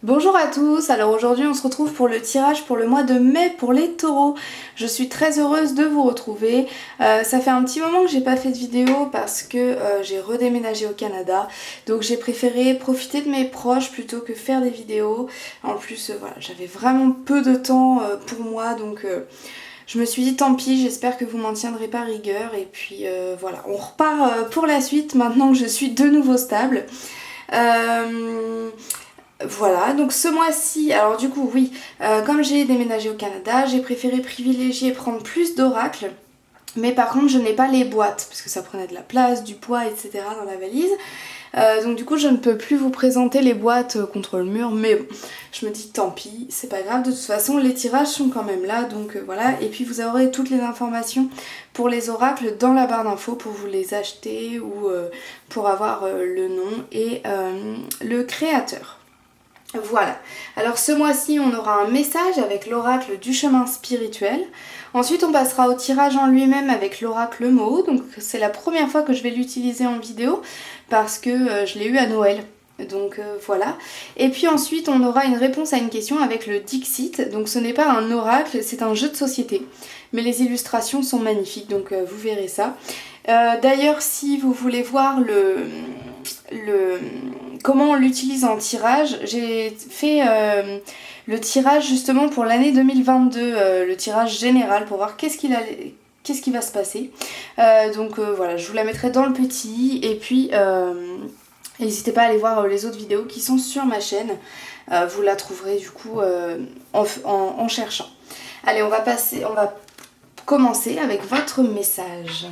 Bonjour à tous, alors aujourd'hui on se retrouve pour le tirage pour le mois de mai pour les taureaux. Je suis très heureuse de vous retrouver. Ça fait un petit moment que j'ai pas fait de vidéo parce que j'ai redéménagé au Canada. Donc j'ai préféré profiter de mes proches plutôt que faire des vidéos. En plus voilà, j'avais vraiment peu de temps pour moi donc je me suis dit tant pis, j'espère que vous m'en tiendrez pas rigueur. Et puis voilà, on repart pour la suite maintenant que je suis de nouveau stable. Voilà, donc ce mois-ci, alors du coup oui, comme j'ai déménagé au Canada, j'ai préféré privilégier prendre plus d'oracles. Mais par contre je n'ai pas les boîtes, parce que ça prenait de la place, du poids, etc. dans la valise. Donc du coup je ne peux plus vous présenter les boîtes contre le mur, mais bon, je me dis tant pis, c'est pas grave, de toute façon les tirages sont quand même là, donc voilà. Et puis vous aurez toutes les informations pour les oracles dans la barre d'infos pour vous les acheter ou pour avoir le nom et le créateur. Voilà, alors ce mois-ci on aura un message avec l'oracle du chemin spirituel. Ensuite on passera au tirage en lui-même avec l'oracle mot. Donc c'est la première fois que je vais l'utiliser en vidéo parce que je l'ai eu à Noël. Donc voilà. Et puis ensuite on aura une réponse à une question avec le Dixit. Donc ce n'est pas un oracle, c'est un jeu de société. Mais les illustrations sont magnifiques, donc vous verrez ça. D'ailleurs si vous voulez voir comment on l'utilise en tirage, j'ai fait le tirage justement pour l'année 2022, le tirage général pour voir qu'est-ce qui va se passer. Donc voilà, je vous la mettrai dans le petit et puis n'hésitez pas à aller voir les autres vidéos qui sont sur ma chaîne. Vous la trouverez du coup en cherchant. Allez, on va commencer avec votre message.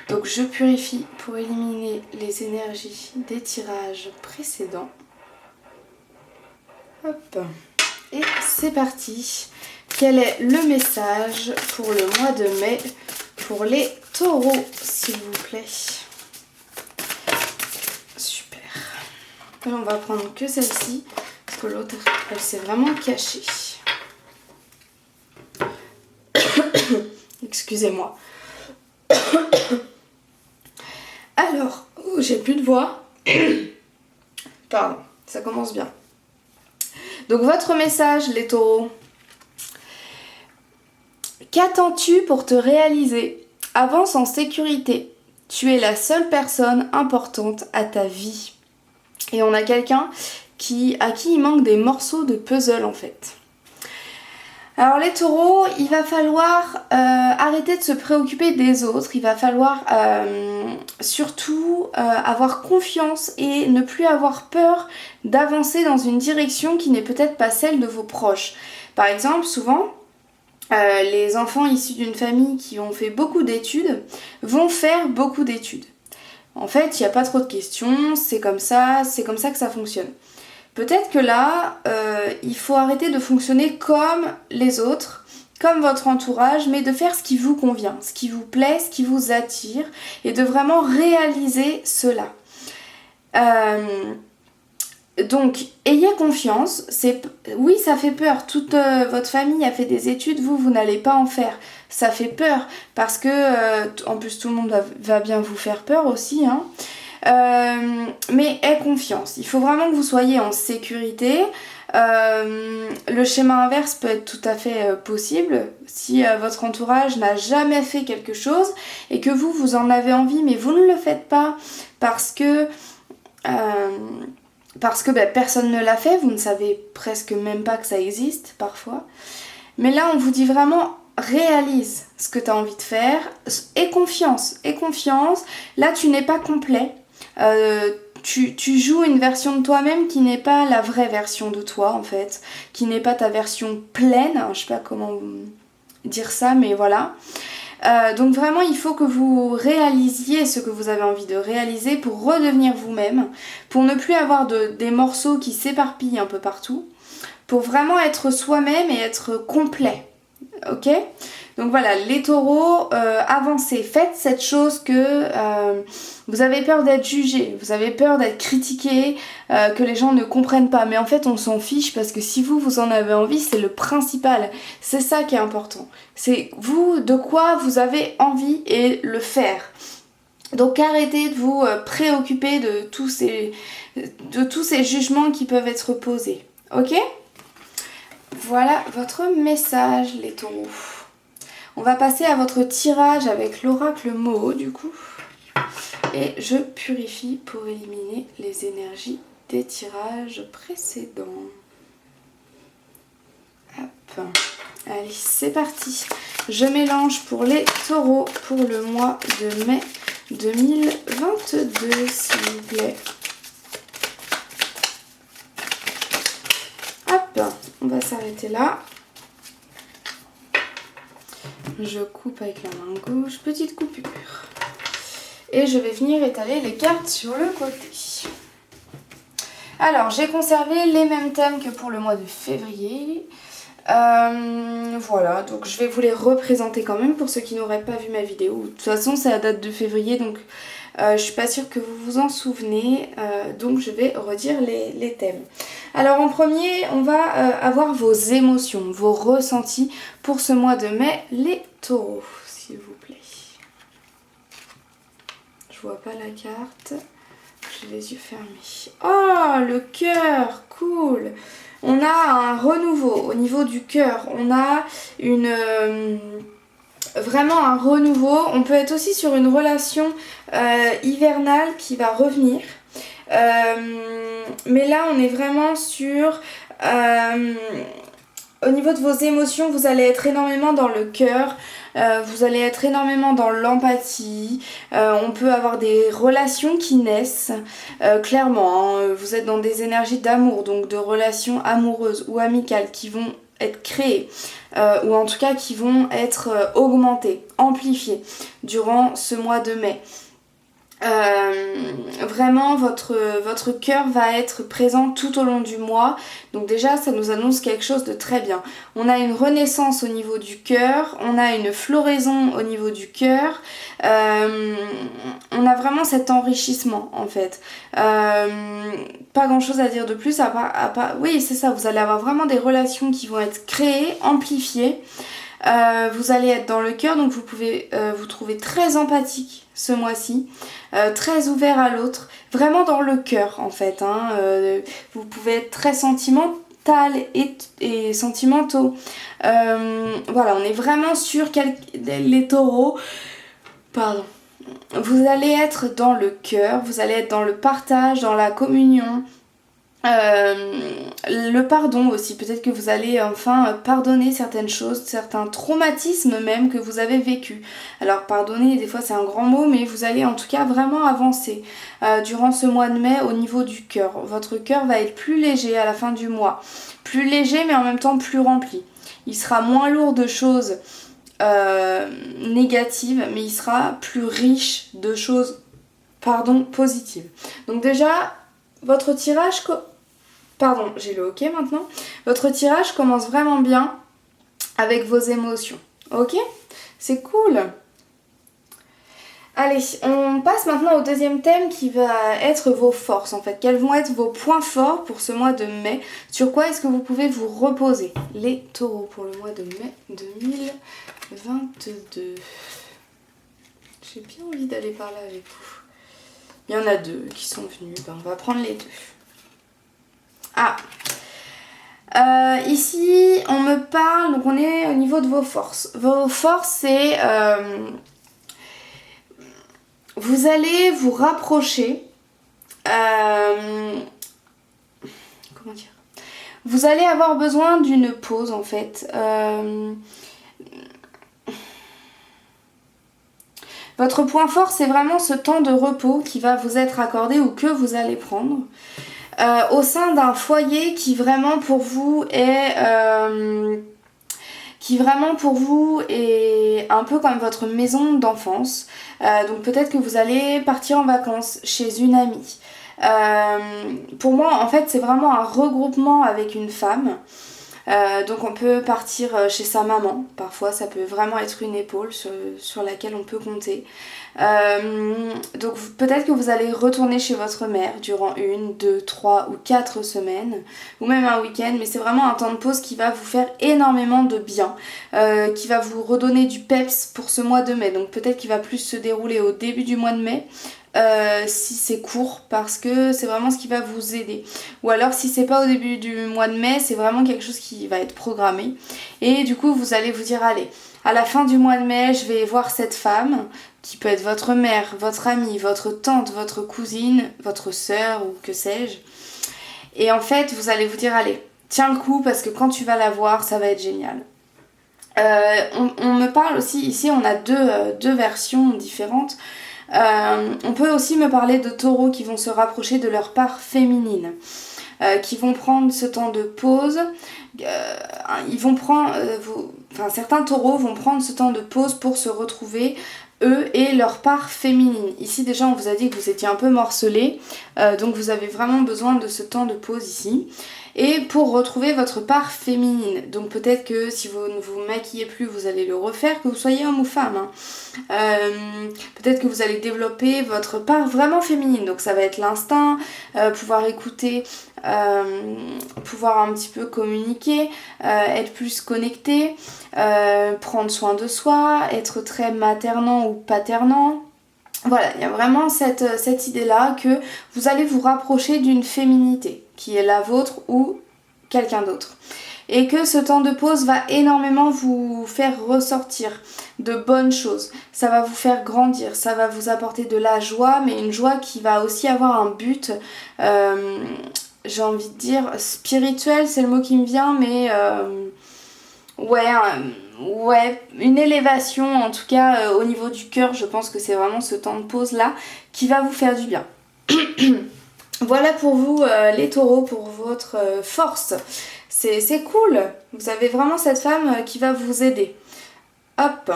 Donc je purifie pour éliminer les énergies des tirages précédents. Hop. Et c'est parti. Quel est le message pour le mois de mai pour les taureaux, s'il vous plaît? Super. Et on va prendre que celle-ci, parce que l'autre, elle s'est vraiment cachée. Excusez-moi. Alors, j'ai plus de voix. Pardon, ça commence bien. Donc votre message, les taureaux. Qu'attends-tu pour te réaliser? Avance en sécurité. Tu es la seule personne importante à ta vie. Et on a quelqu'un à qui il manque des morceaux de puzzle en fait. Alors les taureaux, il va falloir arrêter de se préoccuper des autres, il va falloir surtout avoir confiance et ne plus avoir peur d'avancer dans une direction qui n'est peut-être pas celle de vos proches. Par exemple, souvent, les enfants issus d'une famille qui ont fait beaucoup d'études vont faire beaucoup d'études. En fait, il n'y a pas trop de questions, c'est comme ça que ça fonctionne. Peut-être que là, il faut arrêter de fonctionner comme les autres, comme votre entourage, mais de faire ce qui vous convient, ce qui vous plaît, ce qui vous attire, et de vraiment réaliser cela. Donc, ayez confiance. Oui, ça fait peur. Toute votre famille a fait des études, vous n'allez pas en faire. Ça fait peur parce que, en plus, tout le monde va bien vous faire peur aussi, hein. Mais aie confiance, il faut vraiment que vous soyez en sécurité. Le schéma inverse peut être tout à fait possible si votre entourage n'a jamais fait quelque chose et que vous en avez envie mais vous ne le faites pas parce que personne ne l'a fait, vous ne savez presque même pas que ça existe parfois. Mais là on vous dit vraiment réalise ce que tu as envie de faire, aie confiance. Là tu n'es pas complet. Tu joues une version de toi-même qui n'est pas la vraie version de toi en fait, qui n'est pas ta version pleine, je sais pas comment dire ça mais voilà. Donc vraiment il faut que vous réalisiez ce que vous avez envie de réaliser pour redevenir vous-même, pour ne plus avoir des morceaux qui s'éparpillent un peu partout, pour vraiment être soi-même et être complet. Ok ? Donc voilà, les taureaux, avancez, faites cette chose que vous avez peur d'être jugé, vous avez peur d'être critiqué, que les gens ne comprennent pas. Mais en fait, on s'en fiche parce que si vous en avez envie, c'est le principal. C'est ça qui est important. C'est vous, de quoi vous avez envie et le faire. Donc arrêtez de vous préoccuper de tous ces jugements qui peuvent être posés. Ok? Voilà votre message les taureaux. On va passer à votre tirage avec l'oracle Moho du coup. Et je purifie pour éliminer les énergies des tirages précédents. Hop. Allez, c'est parti. Je mélange pour les taureaux pour le mois de mai 2022, s'il vous plaît. Hop, on va s'arrêter là. Je coupe avec la main gauche, petite coupure. Et je vais venir étaler les cartes sur le côté. Alors, j'ai conservé les mêmes thèmes que pour le mois de février. Voilà, donc je vais vous les représenter quand même pour ceux qui n'auraient pas vu ma vidéo. De toute façon, c'est la date de février, donc je suis pas sûre que vous vous en souvenez. Donc je vais redire les thèmes. Alors en premier, on va avoir vos émotions, vos ressentis pour ce mois de mai, les taureaux, s'il vous plaît. Je vois pas la carte. J'ai les yeux fermés. Oh, le cœur, cool. On a un renouveau au niveau du cœur. On a vraiment un renouveau. On peut être aussi sur une relation hivernale qui va revenir. Mais là, on est vraiment sur... au niveau de vos émotions, vous allez être énormément dans le cœur. Vous allez être énormément dans l'empathie, on peut avoir des relations qui naissent, clairement, hein, vous êtes dans des énergies d'amour, donc de relations amoureuses ou amicales qui vont être créées, ou en tout cas qui vont être augmentées, amplifiées durant ce mois de mai. Vraiment votre cœur va être présent tout au long du mois, donc déjà ça nous annonce quelque chose de très bien. On a une renaissance au niveau du cœur, on a une floraison au niveau du cœur, on a vraiment cet enrichissement en fait. Pas grand chose à dire de plus à part... Oui, c'est ça, vous allez avoir vraiment des relations qui vont être créées, amplifiées. Vous allez être dans le cœur, donc vous pouvez vous trouver très empathique ce mois-ci, très ouvert à l'autre, vraiment dans le cœur en fait, hein. Vous pouvez être très sentimental et sentimentaux. Voilà, on est vraiment sur les taureaux. Pardon. Vous allez être dans le cœur, vous allez être dans le partage, dans la communion. Le pardon aussi, peut-être que vous allez enfin pardonner certaines choses, certains traumatismes même que vous avez vécu. Alors pardonner, des fois c'est un grand mot, mais vous allez en tout cas vraiment avancer durant ce mois de mai au niveau du cœur. Votre cœur va être plus léger à la fin du mois, plus léger mais en même temps plus rempli. Il sera moins lourd de choses négatives, mais il sera plus riche de choses positives. Donc déjà, votre tirage... Pardon, j'ai le OK maintenant. Votre tirage commence vraiment bien avec vos émotions. Ok? C'est cool. Allez, on passe maintenant au deuxième thème qui va être vos forces en fait. Quels vont être vos points forts pour ce mois de mai? Sur quoi est-ce que vous pouvez vous reposer? Les taureaux pour le mois de mai 2022. J'ai bien envie d'aller par là avec vous. Il y en a deux qui sont venus. Ben, on va prendre les deux. Ah, ici on me parle, donc on est au niveau de vos forces. Vos forces c'est, vous allez vous rapprocher, comment dire, vous allez avoir besoin d'une pause en fait. Votre point fort c'est vraiment ce temps de repos qui va vous être accordé ou que vous allez prendre. Au sein d'un foyer qui vraiment pour vous est un peu comme votre maison d'enfance. Donc peut-être que vous allez partir en vacances chez une amie. Pour moi en fait c'est vraiment un regroupement avec une femme. Donc on peut partir chez sa maman, parfois ça peut vraiment être une épaule sur laquelle on peut compter. Donc peut-être que vous allez retourner chez votre mère durant 1, 2, 3 ou 4 semaines, ou même un week-end, mais c'est vraiment un temps de pause qui va vous faire énormément de bien, qui va vous redonner du peps pour ce mois de mai. Donc peut-être qu'il va plus se dérouler au début du mois de mai, si c'est court, parce que c'est vraiment ce qui va vous aider. Ou alors si c'est pas au début du mois de mai, c'est vraiment quelque chose qui va être programmé. Et du coup vous allez vous dire allez, à la fin du mois de mai, je vais voir cette femme, qui peut être votre mère, votre amie, votre tante, votre cousine, votre sœur ou que sais-je. Et en fait vous allez vous dire allez, tiens le coup parce que quand tu vas la voir, ça va être génial. On me parle aussi, ici on a deux versions différentes. On peut aussi me parler de taureaux qui vont se rapprocher de leur part féminine, qui vont prendre ce temps de pause. Ils vont prendre, certains taureaux vont prendre ce temps de pause pour se retrouver eux et leur part féminine. Ici déjà on vous a dit que vous étiez un peu morcelés, donc vous avez vraiment besoin de ce temps de pause ici. Et pour retrouver votre part féminine. Donc peut-être que si vous ne vous maquillez plus, vous allez le refaire, que vous soyez homme ou femme. Peut-être que vous allez développer votre part vraiment féminine. Donc ça va être l'instinct, pouvoir écouter, pouvoir un petit peu communiquer, être plus connecté, prendre soin de soi, être très maternant ou paternant. Voilà, il y a vraiment cette idée-là que vous allez vous rapprocher d'une féminité qui est la vôtre ou quelqu'un d'autre. Et que ce temps de pause va énormément vous faire ressortir de bonnes choses. Ça va vous faire grandir, ça va vous apporter de la joie, mais une joie qui va aussi avoir un but, j'ai envie de dire, spirituel, c'est le mot qui me vient, mais ouais, une élévation en tout cas au niveau du cœur. Je pense que c'est vraiment ce temps de pause là qui va vous faire du bien. Voilà pour vous les taureaux, pour votre force. C'est cool, vous avez vraiment cette femme qui va vous aider. Hop.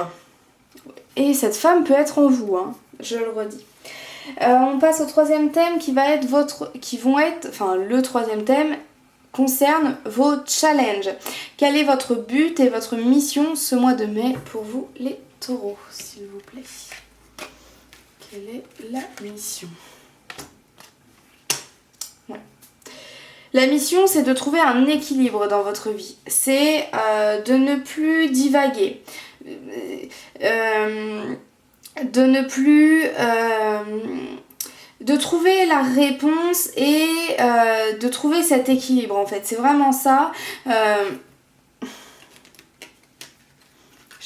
Et cette femme peut être en vous, hein, je le redis. On passe au troisième thème qui va être le troisième thème concerne vos challenges. Quel est votre but et votre mission ce mois de mai pour vous les taureaux, s'il vous plaît? Quelle est la mission? Ouais. La mission, c'est de trouver un équilibre dans votre vie. C'est de ne plus divaguer. De ne plus... de trouver la réponse et de trouver cet équilibre en fait. C'est vraiment ça. Je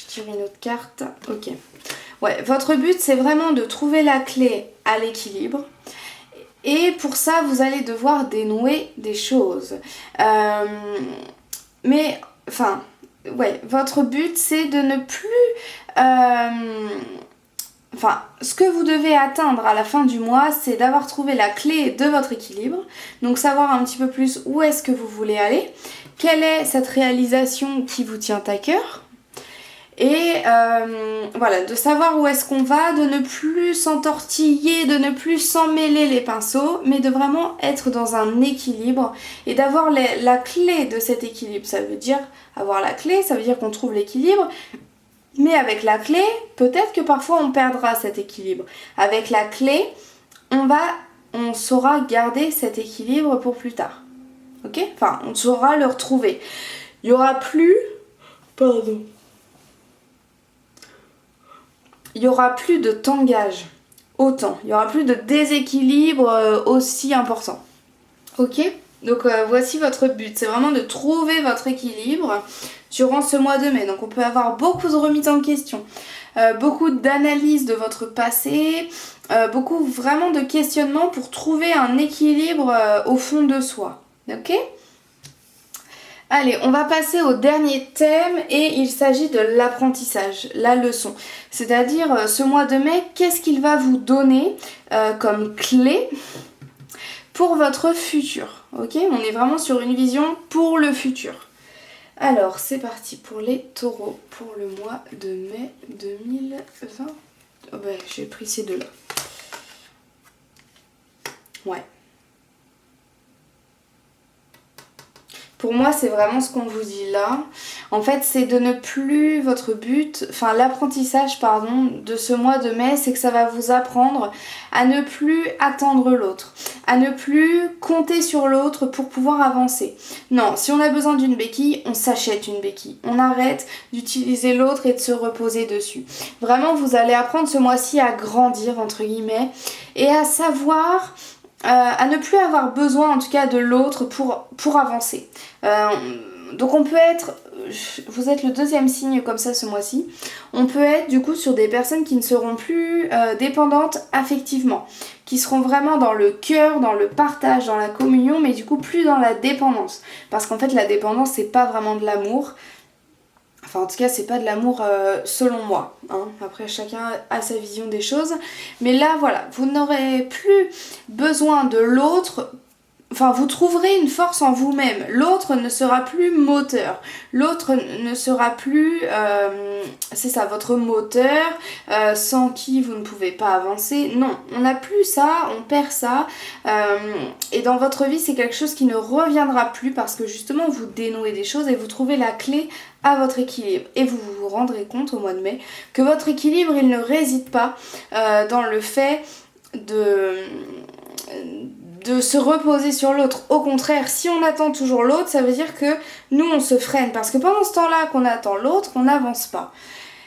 tire une autre carte. Ok. Ouais, votre but c'est vraiment de trouver la clé à l'équilibre. Et pour ça, vous allez devoir dénouer des choses. Votre but c'est de ne plus... ce que vous devez atteindre à la fin du mois, c'est d'avoir trouvé la clé de votre équilibre. Donc savoir un petit peu plus où est-ce que vous voulez aller, quelle est cette réalisation qui vous tient à cœur. Et de savoir où est-ce qu'on va, de ne plus s'entortiller, de ne plus s'emmêler les pinceaux, mais de vraiment être dans un équilibre et d'avoir la clé de cet équilibre. Ça veut dire avoir la clé, ça veut dire qu'on trouve l'équilibre. Mais avec la clé, peut-être que parfois on perdra cet équilibre. Avec la clé, on saura garder cet équilibre pour plus tard. Ok ? Enfin, on saura le retrouver. Il n'y aura plus... Pardon. Il n'y aura plus de tangage autant. Il n'y aura plus de déséquilibre aussi important. Ok ? Donc voici votre but. C'est vraiment de trouver votre équilibre durant ce mois de mai. Donc on peut avoir beaucoup de remises en question, beaucoup d'analyses de votre passé, beaucoup vraiment de questionnements pour trouver un équilibre au fond de soi. Ok ? Allez, on va passer au dernier thème et il s'agit de l'apprentissage, la leçon. C'est-à-dire ce mois de mai, qu'est-ce qu'il va vous donner comme clé pour votre futur. Ok ? On est vraiment sur une vision pour le futur. Alors, c'est parti pour les taureaux pour le mois de mai 2020. Oh ben, j'ai pris ces deux-là. Ouais. Pour moi, c'est vraiment ce qu'on vous dit là. En fait, c'est de ne plus votre but, enfin l'apprentissage pardon de ce mois de mai, c'est que ça va vous apprendre à ne plus attendre l'autre, à ne plus compter sur l'autre pour pouvoir avancer. Non, si on a besoin d'une béquille, on s'achète une béquille. On arrête d'utiliser l'autre et de se reposer dessus. Vraiment, vous allez apprendre ce mois-ci à grandir entre guillemets et à savoir à ne plus avoir besoin en tout cas de l'autre pour avancer. Donc on peut être, vous êtes le deuxième signe comme ça ce mois-ci, on peut être du coup sur des personnes qui ne seront plus dépendantes affectivement, qui seront vraiment dans le cœur, dans le partage, dans la communion, mais du coup plus dans la dépendance. Parce qu'en fait la dépendance c'est pas vraiment de l'amour. Enfin, en tout cas, c'est pas de l'amour selon moi. Hein. Après, chacun a sa vision des choses. Mais là, voilà, vous n'aurez plus besoin de l'autre. Enfin, vous trouverez une force en vous-même. L'autre ne sera plus moteur. L'autre ne sera plus, c'est ça, votre moteur, sans qui vous ne pouvez pas avancer. Non, on n'a plus ça, on perd ça. Et dans votre vie, c'est quelque chose qui ne reviendra plus parce que justement, vous dénouez des choses et vous trouvez la clé à votre équilibre. Et vous vous rendrez compte au mois de mai que votre équilibre, il ne réside pas dans le fait de se reposer sur l'autre. Au contraire, si on attend toujours l'autre, ça veut dire que nous, on se freine. Parce que pendant ce temps-là qu'on attend l'autre, on n'avance pas.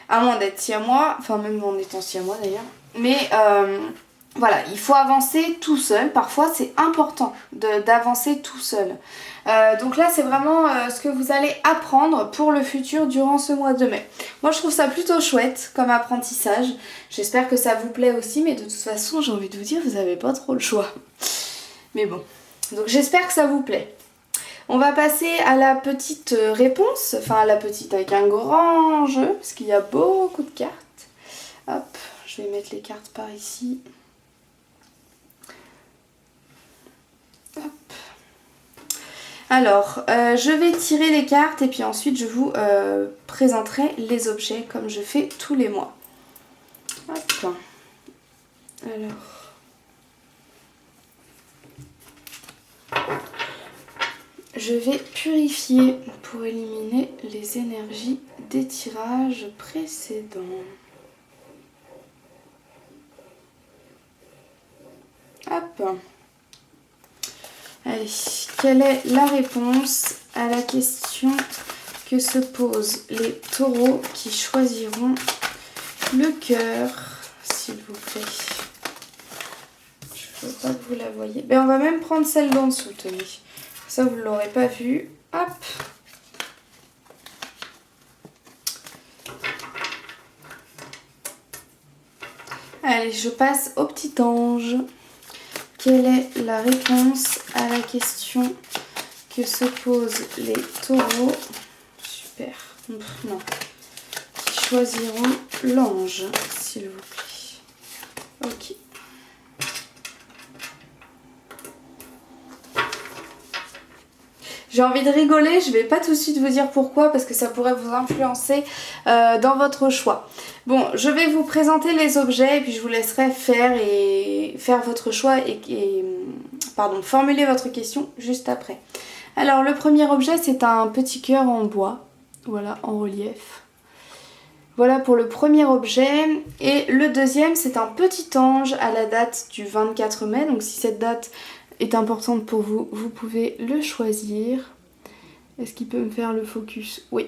À moins d'être siamois, enfin même en étant siamois d'ailleurs. Mais voilà, il faut avancer tout seul. Parfois, c'est important d'avancer tout seul. Donc là, c'est vraiment ce que vous allez apprendre pour le futur durant ce mois de mai. Moi, je trouve ça plutôt chouette comme apprentissage. J'espère que ça vous plaît aussi, mais de toute façon, j'ai envie de vous dire, vous n'avez pas trop le choix. Mais bon, donc j'espère que ça vous plaît. On va passer à la petite réponse, enfin à la petite avec un grand jeu, parce qu'il y a beaucoup de cartes. Hop, je vais mettre les cartes par ici. Hop. Alors, je vais tirer les cartes et puis ensuite je vous présenterai les objets comme je fais tous les mois. Hop. Alors... je vais purifier pour éliminer les énergies des tirages précédents. Hop. Allez, quelle est la réponse à la question que se posent les taureaux qui choisiront le cœur, s'il vous plaît? Je ne veux pas que vous la voyez. Ben, on va même prendre celle d'en dessous, tenez. Ça, vous ne l'aurez pas vu. Hop. Allez, je passe au petit ange. Quelle est la réponse à la question que se posent les taureaux? Super. Non. Qui choisiront l'ange, s'il vous plaît. Ok. J'ai envie de rigoler, je vais pas tout de suite vous dire pourquoi parce que ça pourrait vous influencer dans votre choix. Bon, je vais vous présenter les objets et puis je vous laisserai faire votre choix et formuler votre question juste après. Alors le premier objet c'est un petit cœur en bois, voilà, en relief. Voilà pour le premier objet. Et le deuxième c'est un petit ange à la date du 24 mai, donc si cette date est importante pour vous, vous pouvez le choisir. Est-ce qu'il peut me faire le focus? Oui.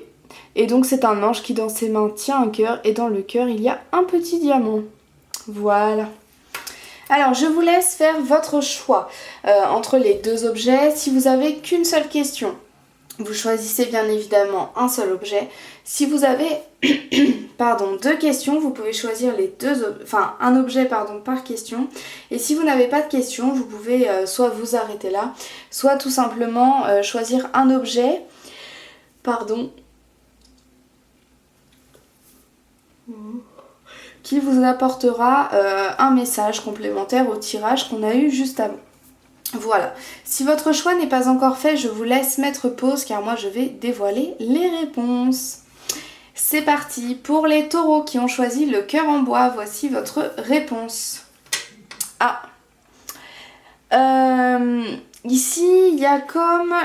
Et donc c'est un ange qui dans ses mains tient un cœur et dans le cœur il y a un petit diamant. Voilà. Alors je vous laisse faire votre choix entre les deux objets. Si vous avez qu'une seule question, vous choisissez bien évidemment un seul objet. Si vous avez deux questions, vous pouvez choisir un objet par question. Et si vous n'avez pas de questions, vous pouvez soit vous arrêter là, soit tout simplement choisir un objet qui vous apportera un message complémentaire au tirage qu'on a eu juste avant. Voilà, si votre choix n'est pas encore fait, je vous laisse mettre pause car moi je vais dévoiler les réponses. C'est parti, pour les taureaux qui ont choisi le cœur en bois, voici votre réponse. Ah, ici il y a comme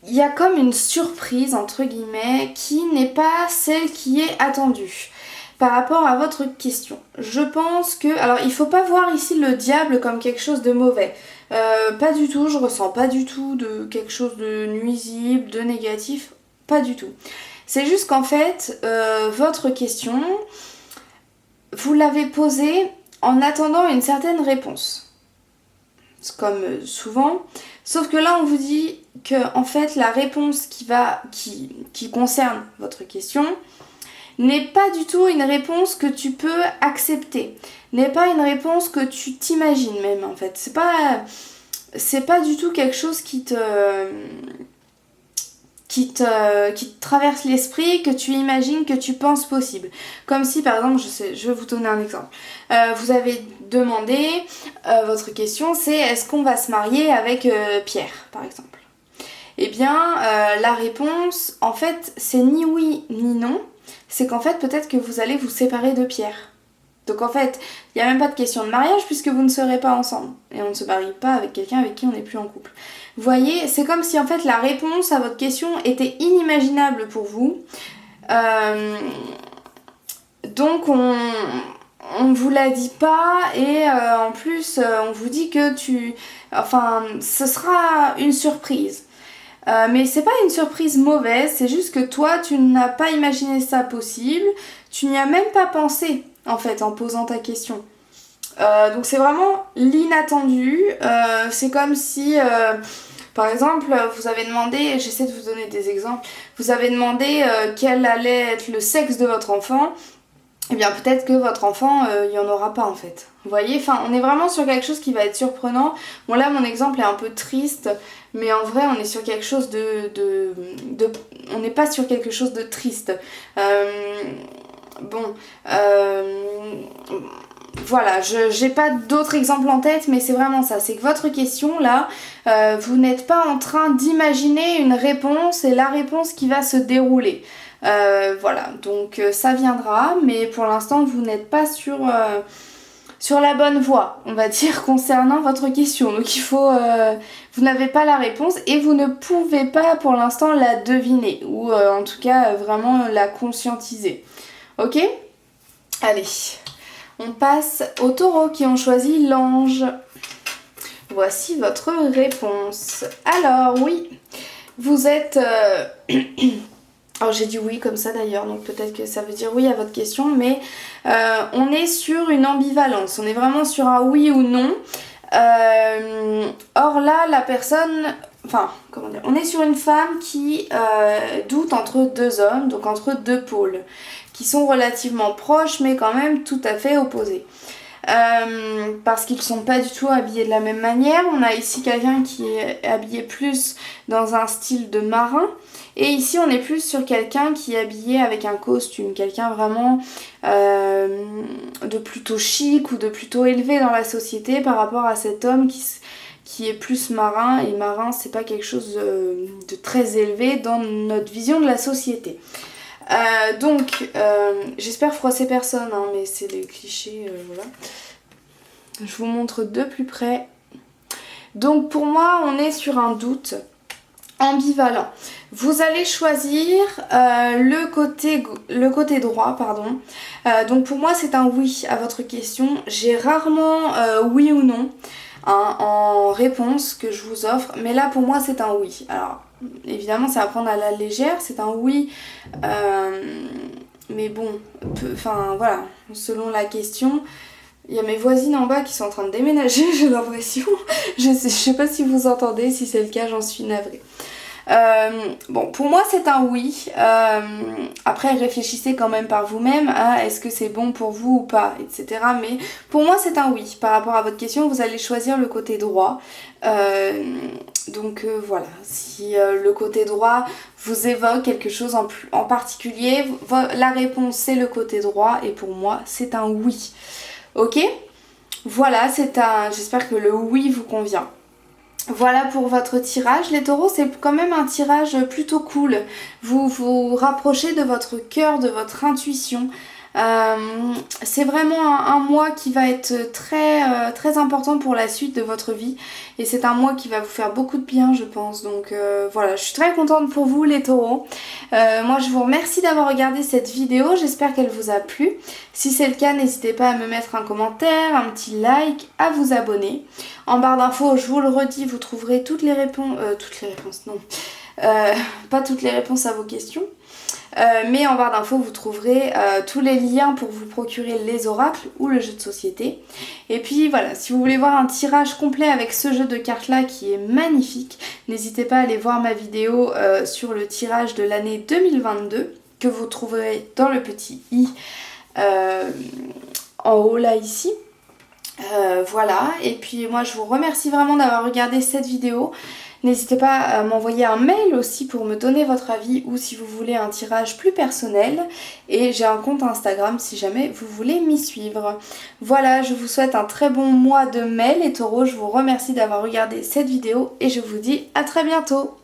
il y a comme une surprise entre guillemets qui n'est pas celle qui est attendue par rapport à votre question. Je pense que... Alors il faut pas voir ici le diable comme quelque chose de mauvais. Pas du tout, je ressens pas du tout de quelque chose de nuisible, de négatif, pas du tout. C'est juste qu'en fait, votre question, vous l'avez posée en attendant une certaine réponse. C'est comme souvent. Sauf que là, on vous dit que en fait, la réponse qui concerne votre question n'est pas du tout une réponse que tu peux accepter. N'est pas une réponse que tu t'imagines même en fait. C'est pas du tout quelque chose qui te traverse l'esprit, que tu imagines, que tu penses possible. Comme si par exemple, je vais vous donner un exemple. Vous avez demandé, votre question c'est est-ce qu'on va se marier avec Pierre par exemple. Eh bien la réponse en fait c'est ni oui ni non, c'est qu'en fait peut-être que vous allez vous séparer de Pierre. Donc en fait, il n'y a même pas de question de mariage puisque vous ne serez pas ensemble. Et on ne se marie pas avec quelqu'un avec qui on n'est plus en couple. Vous voyez, c'est comme si en fait la réponse à votre question était inimaginable pour vous. Donc on vous la dit pas et en plus on vous dit que ce sera une surprise. Mais c'est pas une surprise mauvaise, c'est juste que toi tu n'as pas imaginé ça possible, tu n'y as même pas pensé en fait en posant ta question. Donc c'est vraiment l'inattendu, c'est comme si par exemple vous avez demandé, j'essaie de vous donner des exemples, vous avez demandé quel allait être le sexe de votre enfant, et bien peut-être que votre enfant il n'y en aura pas en fait. Vous voyez, enfin on est vraiment sur quelque chose qui va être surprenant. Bon là mon exemple est un peu triste, mais en vrai on est sur quelque chose on n'est pas sur quelque chose de triste. Voilà, j'ai pas d'autres exemples en tête, mais c'est vraiment ça, c'est que votre question là, vous n'êtes pas en train d'imaginer une réponse et la réponse qui va se dérouler. Voilà, donc ça viendra, mais pour l'instant vous n'êtes pas sur la bonne voie, on va dire, concernant votre question. Donc vous n'avez pas la réponse et vous ne pouvez pas pour l'instant la deviner, ou en tout cas vraiment la conscientiser. Ok ? Allez, on passe aux taureaux qui ont choisi l'ange. Voici votre réponse. Alors oui, vous êtes... Alors j'ai dit oui comme ça d'ailleurs, donc peut-être que ça veut dire oui à votre question, mais on est sur une ambivalence, on est vraiment sur un oui ou non. Or là, la personne... Enfin, comment dire, on est sur une femme qui doute entre deux hommes, donc entre deux pôles, qui sont relativement proches mais quand même tout à fait opposés. Parce qu'ils sont pas du tout habillés de la même manière. On a ici quelqu'un qui est habillé plus dans un style de marin, et ici on est plus sur quelqu'un qui est habillé avec un costume, quelqu'un vraiment de plutôt chic ou de plutôt élevé dans la société par rapport à cet homme qui est plus marin, et marin c'est pas quelque chose de très élevé dans notre vision de la société. Donc j'espère froisser personne, hein, mais c'est des clichés, voilà. Je vous montre de plus près. Donc pour moi on est sur un doute ambivalent. Vous allez choisir le côté droit, pardon. Donc pour moi c'est un oui à votre question. J'ai rarement oui ou non en réponse que je vous offre, mais là pour moi c'est un oui. Alors évidemment c'est à prendre à la légère, c'est un oui, mais bon, enfin voilà, selon la question. Il y a mes voisines en bas qui sont en train de déménager, j'ai l'impression. Je sais pas si vous entendez, si c'est le cas j'en suis navrée. Bon, pour moi c'est un oui. Après réfléchissez quand même par vous-même à est-ce que c'est bon pour vous ou pas, etc. Mais pour moi c'est un oui. Par rapport à votre question, vous allez choisir le côté droit. Donc voilà, si le côté droit vous évoque quelque chose en particulier, la réponse c'est le côté droit, et pour moi c'est un oui. Ok ? Voilà, j'espère que le oui vous convient. Voilà pour votre tirage. Les taureaux, c'est quand même un tirage plutôt cool. Vous vous rapprochez de votre cœur, de votre intuition. C'est vraiment un mois qui va être très important pour la suite de votre vie et c'est un mois qui va vous faire beaucoup de bien je pense. Donc voilà, je suis très contente pour vous les taureaux. Moi je vous remercie d'avoir regardé cette vidéo, j'espère qu'elle vous a plu. Si c'est le cas, n'hésitez pas à me mettre un commentaire, un petit like, à vous abonner. En barre d'infos, je vous le redis, vous trouverez toutes les réponses, non, pas toutes les réponses à vos questions. Mais en barre d'infos vous trouverez tous les liens pour vous procurer les oracles ou le jeu de société. Et puis voilà, si vous voulez voir un tirage complet avec ce jeu de cartes là qui est magnifique, n'hésitez pas à aller voir ma vidéo sur le tirage de l'année 2022 que vous trouverez dans le petit i en haut là ici. Voilà, et puis moi je vous remercie vraiment d'avoir regardé cette vidéo. N'hésitez pas à m'envoyer un mail aussi pour me donner votre avis ou si vous voulez un tirage plus personnel. Et j'ai un compte Instagram si jamais vous voulez m'y suivre. Voilà, je vous souhaite un très bon mois de mai les taureaux. Je vous remercie d'avoir regardé cette vidéo et je vous dis à très bientôt.